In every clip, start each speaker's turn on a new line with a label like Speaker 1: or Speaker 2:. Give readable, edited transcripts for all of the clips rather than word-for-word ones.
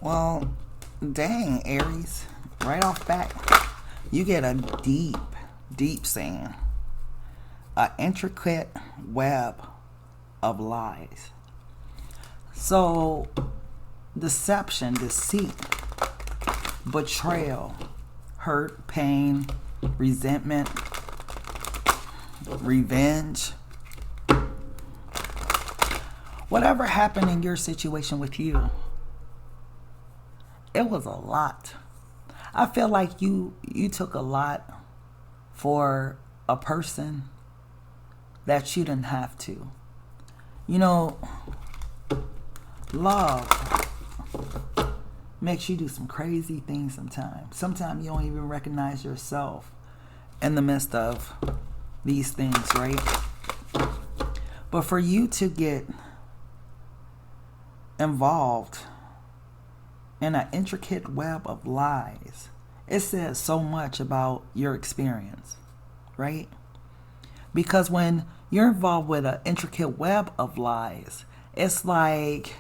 Speaker 1: Well, dang, Aries. Right off bat, you get a deep saying. An intricate web of lies. So, deception, deceit, betrayal, hurt, pain, resentment, revenge. Whatever happened in your situation with you, it was a lot. I feel like you took a lot for a person that you didn't have to. You know, love makes you do some crazy things sometimes. Sometimes you don't even recognize yourself in the midst of these things, right? But for you to get involved in an intricate web of lies, it says so much about your experience, right? Because when you're involved with an intricate web of lies, it's like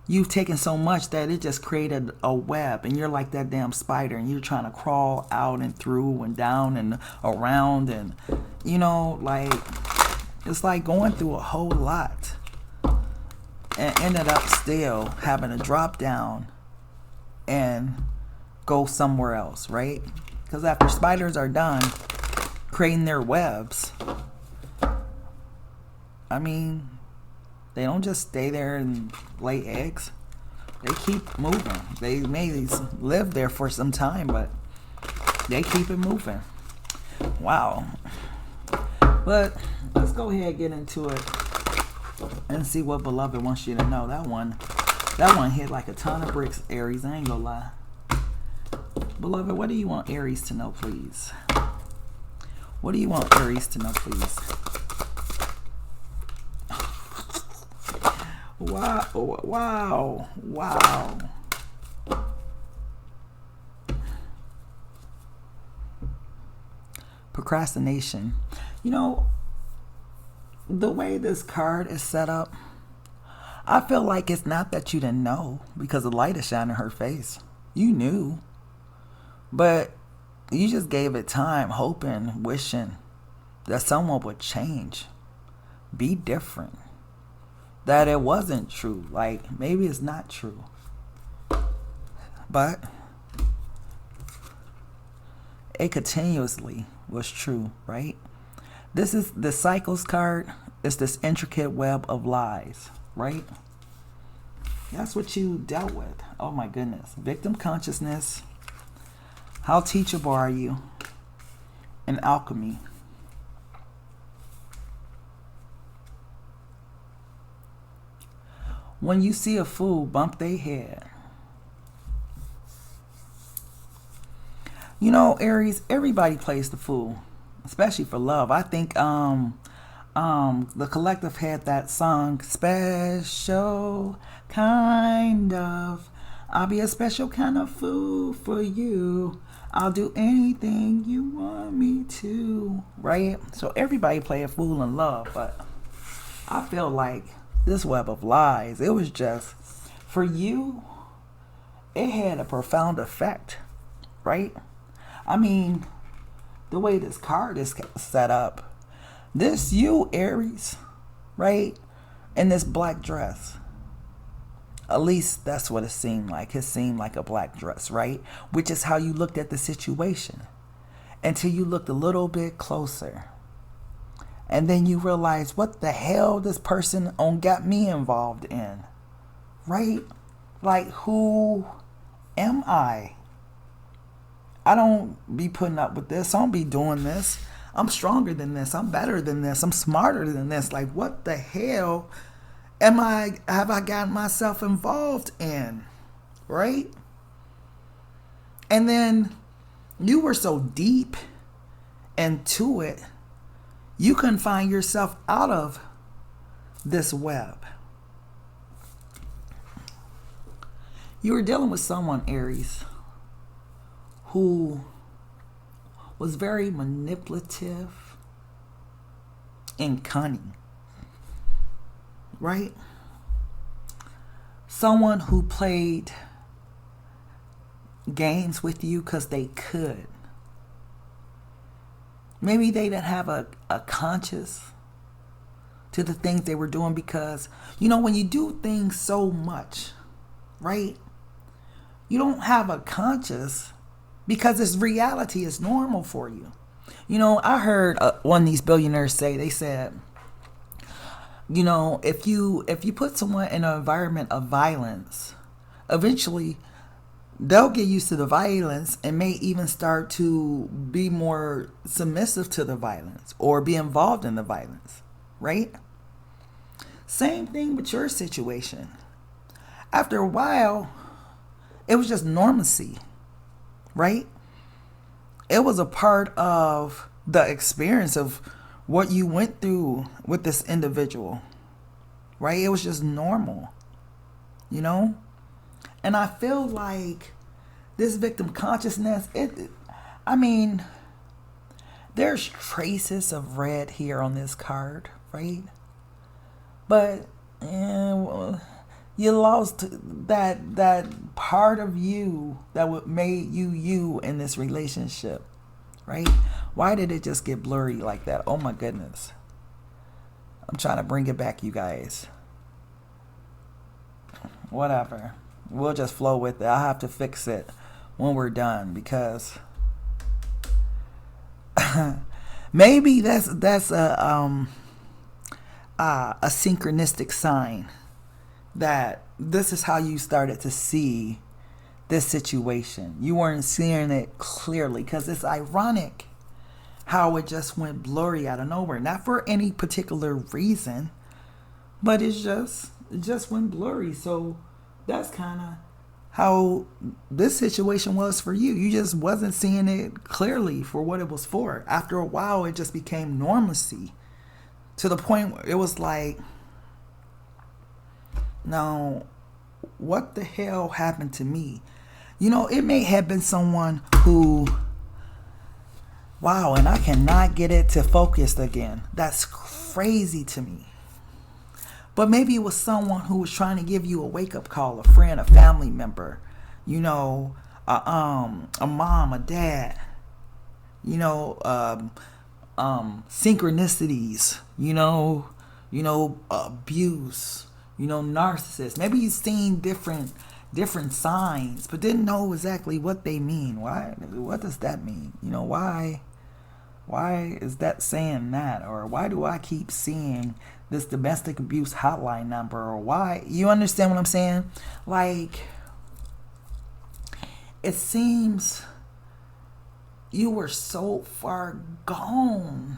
Speaker 1: you've taken so much that it just created a web, and you're like that damn spider, and you're trying to crawl out and through and down and around, and you know, like it's like going through a whole lot, and ended up still having to drop down and go somewhere else, right? Because after spiders are done creating their webs, I mean, they don't just stay there and lay eggs. They keep moving. They may live there for some time, but they keep it moving. Wow. But let's go ahead and get into it and see what Beloved wants you to know. That one hit like a ton of bricks, Aries. I ain't gonna lie. Beloved, what do you want Aries to know, please? What do you want Aries to know, please? Wow. Procrastination. You know, the way this card is set up, I feel like it's not that you didn't know, because the light is shining in her face. You knew. But you just gave it time, hoping, wishing that someone would change. Be different. That it wasn't true. Like, maybe it's not true. But it continuously was true, right? This is the Cycles card. It's this intricate web of lies, right? That's what you dealt with. Oh my goodness. Victim consciousness. How teachable are you? And alchemy. When you see a fool, bump their head. You know, Aries, everybody plays the fool, especially for love. I think the collective had that song, Special Kind of. I'll be a special kind of fool for you. I'll do anything you want me to. Right? So everybody play a fool in love, but I feel like this web of lies, it was just, for you, it had a profound effect, right? I mean, the way this card is set up, this you, Aries, right, in this black dress. At least that's what it seemed like. It seemed like a black dress, right? Which is how you looked at the situation until you looked a little bit closer. And then you realize, what the hell this person got me involved in, right? Like, who am I? I don't be putting up with this. I don't be doing this. I'm stronger than this. I'm better than this. I'm smarter than this. Like, what the hell have I gotten myself involved in, right? And then you were so deep into it, you couldn't find yourself out of this web. You were dealing with someone, Aries, who was very manipulative and cunning, right? Someone who played games with you because they could. Maybe they didn't have a conscience to the things they were doing because, you know, when you do things so much, right? You don't have a conscience because this reality is normal for you. You know, I heard one of these billionaires say, they said, you know, if you put someone in an environment of violence, eventually they'll get used to the violence and may even start to be more submissive to the violence or be involved in the violence, right? Same thing with your situation. After a while, it was just normalcy, right? It was a part of the experience of what you went through with this individual, right? It was just normal, you know? And I feel like this victim consciousness, I mean, there's traces of red here on this card, right? But you lost that part of you that made you in this relationship, right? Why did it just get blurry like that? Oh my goodness. I'm trying to bring it back, you guys. Whatever. We'll just flow with it. I'll have to fix it when we're done because maybe that's a synchronistic sign that this is how you started to see this situation. You weren't seeing it clearly because it's ironic how it just went blurry out of nowhere. Not for any particular reason, but it just went blurry. So that's kind of how this situation was for you. You just wasn't seeing it clearly for what it was for. After a while, it just became normalcy to the point where it was like, now, what the hell happened to me? You know, it may have been someone who, wow, and I cannot get it to focus again. That's crazy to me. But maybe it was someone who was trying to give you a wake-up call, a friend, a family member, you know, a mom, a dad, you know, synchronicities, you know, abuse, you know, narcissists. Maybe you've seen different signs, but didn't know exactly what they mean. Why? What does that mean? You know, why is that saying that? Or why do I keep seeing this domestic abuse hotline number? Or why? You understand what I'm saying? Like, it seems you were so far gone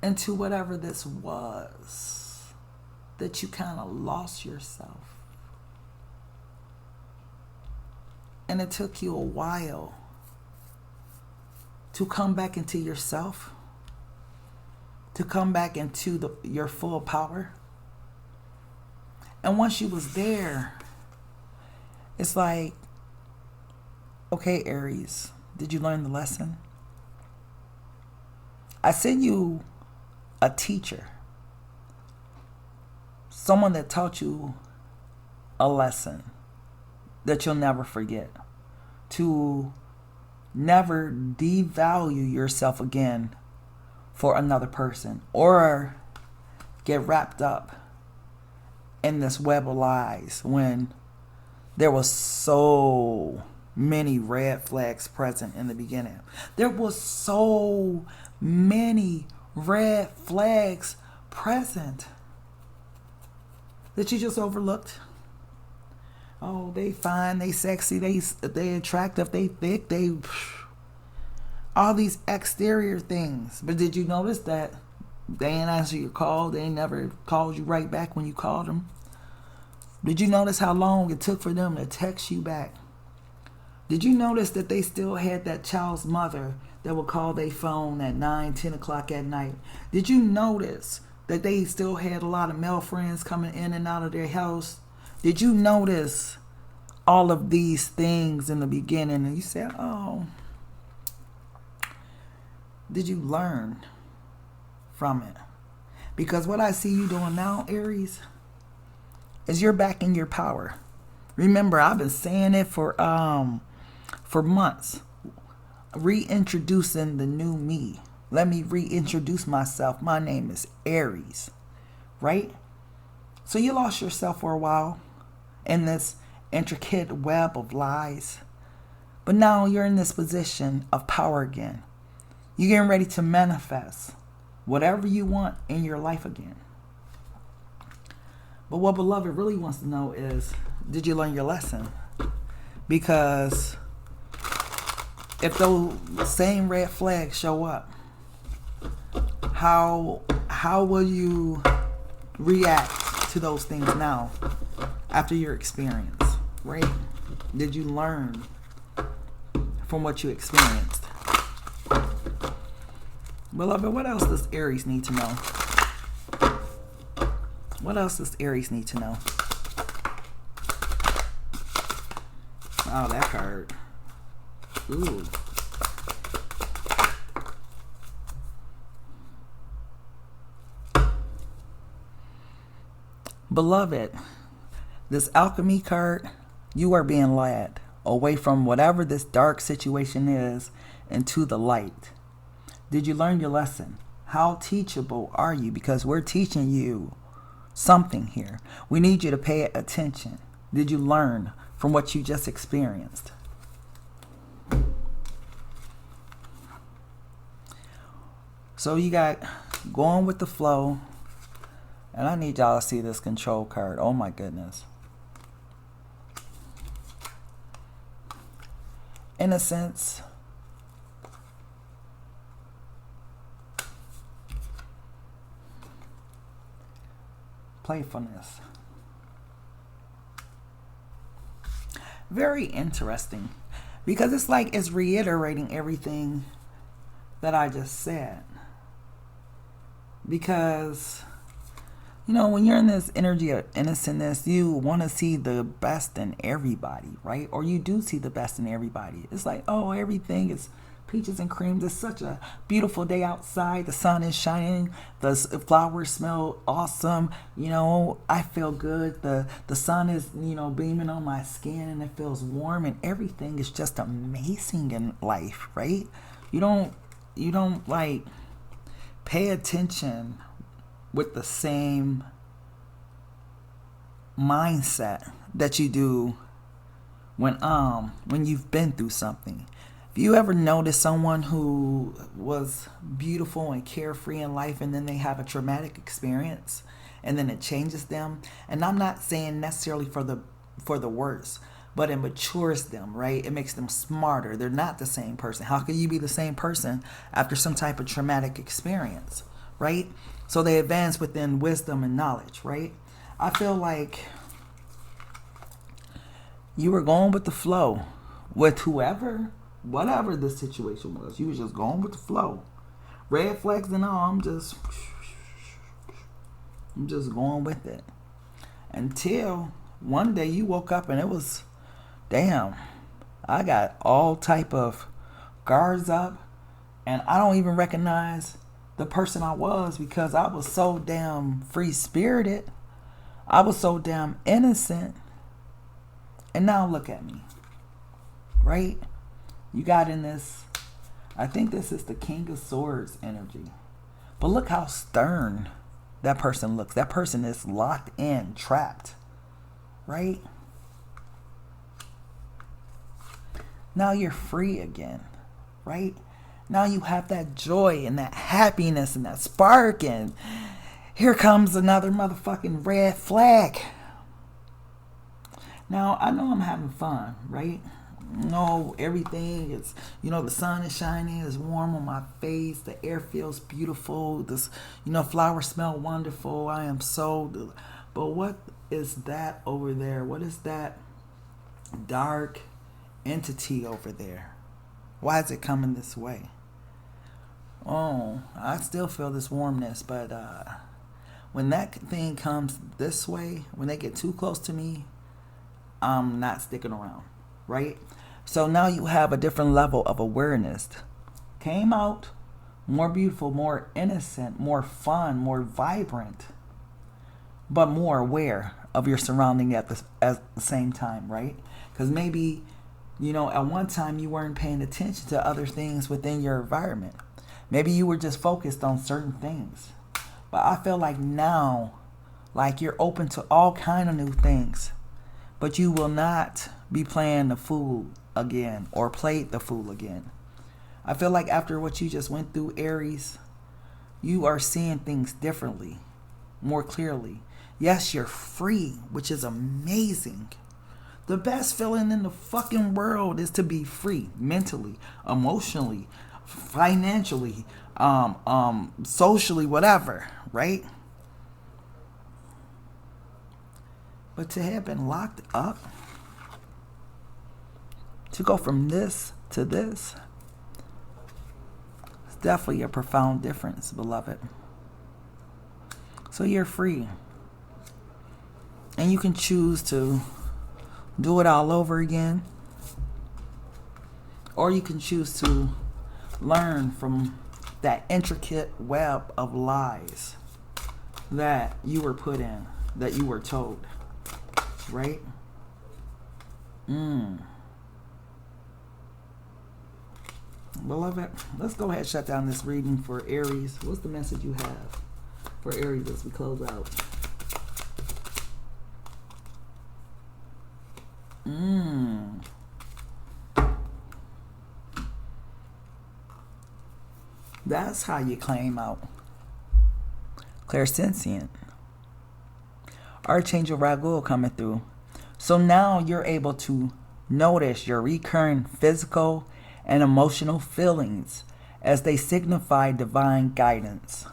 Speaker 1: into whatever this was that you kind of lost yourself. And it took you a while to come back into yourself, to come back into your full power. And once you was there, it's like, okay, Aries, did you learn the lesson? I sent you a teacher, someone that taught you a lesson that you'll never forget, to never devalue yourself again for another person or get wrapped up in this web of lies when there was so many red flags present in the beginning. There was so many red flags present that you just overlooked. Oh, they fine, they sexy, they attractive, they thick, they all these exterior things. But did you notice that they ain't answer your call? They ain't never called you right back when you called them. Did you notice how long it took for them to text you back? Did you notice that they still had that child's mother that would call their phone at 9, 10 o'clock at night? Did you notice that they still had a lot of male friends coming in and out of their house? Did you notice all of these things in the beginning? And you said, oh, did you learn from it? Because what I see you doing now, Aries, is you're back in your power. Remember, I've been saying it for months. Reintroducing the new me. Let me reintroduce myself. My name is Aries, right? So you lost yourself for a while in this intricate web of lies. But now you're in this position of power again. You're getting ready to manifest whatever you want in your life again. But what beloved really wants to know is, did you learn your lesson? Because if those same red flags show up, how will you react to those things now after your experience, right? Did you learn from what you experienced? Beloved, what else does Aries need to know? What else does Aries need to know? Oh, that card. Ooh. Beloved, this alchemy card, you are being led away from whatever this dark situation is into the light. Did you learn your lesson? How teachable are you? Because we're teaching you something here. We need you to pay attention. Did you learn from what you just experienced? So you got going with the flow. And I need y'all to see this control card. Oh my goodness. Innocence. Playfulness. Very interesting. Because it's like it's reiterating everything that I just said. Because, you know, when you're in this energy of innocentness, you want to see the best in everybody, right? Or you do see the best in everybody. It's like, oh, everything is peaches and creams. It's such a beautiful day outside. The sun is shining. The flowers smell awesome. You know, I feel good. The sun is, you know, beaming on my skin and it feels warm and everything is just amazing in life, right? You don't like pay attention with the same mindset that you do when you've been through something. If you ever notice someone who was beautiful and carefree in life and then they have a traumatic experience and then it changes them, and I'm not saying necessarily for the worse, but it matures them, right? It makes them smarter. They're not the same person. How can you be the same person after some type of traumatic experience, right? So they advance within wisdom and knowledge, right? I feel like you were going with the flow with whoever, whatever the situation was. You was just going with the flow. Red flags and all, I'm just going with it. Until one day you woke up and it was, damn, I got all type of guards up and I don't even recognize the person I was because I was so damn free-spirited. I was so damn innocent. And now look at me. Right? You got in this, I think this is the King of Swords energy. But look how stern that person looks. That person is locked in, trapped. Right? Now you're free again. Right? Now you have that joy and that happiness and that spark, and here comes another motherfucking red flag. Now, I know I'm having fun, right? No, everything is, you know, the sun is shining, it's warm on my face, the air feels beautiful, this, you know, flowers smell wonderful. I am so, but what is that over there? What is that dark entity over there? Why is it coming this way? Oh, I still feel this warmness, but when that thing comes this way, when they get too close to me, I'm not sticking around, right? So now you have a different level of awareness. Came out more beautiful, more innocent, more fun, more vibrant, but more aware of your surrounding at the same time, right? Because maybe, at one time you weren't paying attention to other things within your environment. Maybe you were just focused on certain things. But I feel like now, like you're open to all kind of new things. But you will not be playing the fool again or played the fool again. I feel like after what you just went through, Aries, you are seeing things differently, more clearly. Yes, you're free, which is amazing. The best feeling in the fucking world is to be free, mentally, emotionally, financially, socially, whatever, right? But to have been locked up, to go from this to this, it's definitely a profound difference, beloved. So you're free. And you can choose to do it all over again. Or you can choose to learn from that intricate web of lies that you were put in, that you were told. Right? Beloved, let's go ahead and shut down this reading for Aries. What's the message you have for Aries as we close out? That's how you claim out. Clairsentient. Archangel Raguel coming through. So now you're able to notice your recurring physical and emotional feelings as they signify divine guidance.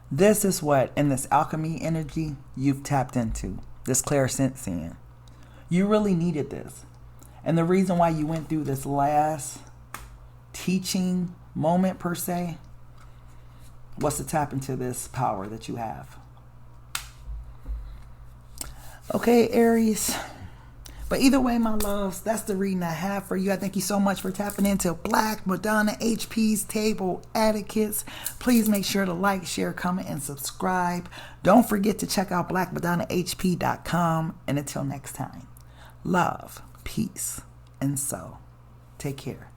Speaker 1: This is what, in this alchemy energy, you've tapped into. This clairsentient. You really needed this. And the reason why you went through this last teaching moment, per se, was to tap into this power that you have. Okay, Aries. But either way, my loves, that's the reading I have for you. I thank you so much for tapping into Black Madonna HP's Table Etiquettes. Please make sure to like, share, comment, and subscribe. Don't forget to check out blackmadonnahp.com. And until next time, love, peace, and soul. Take care.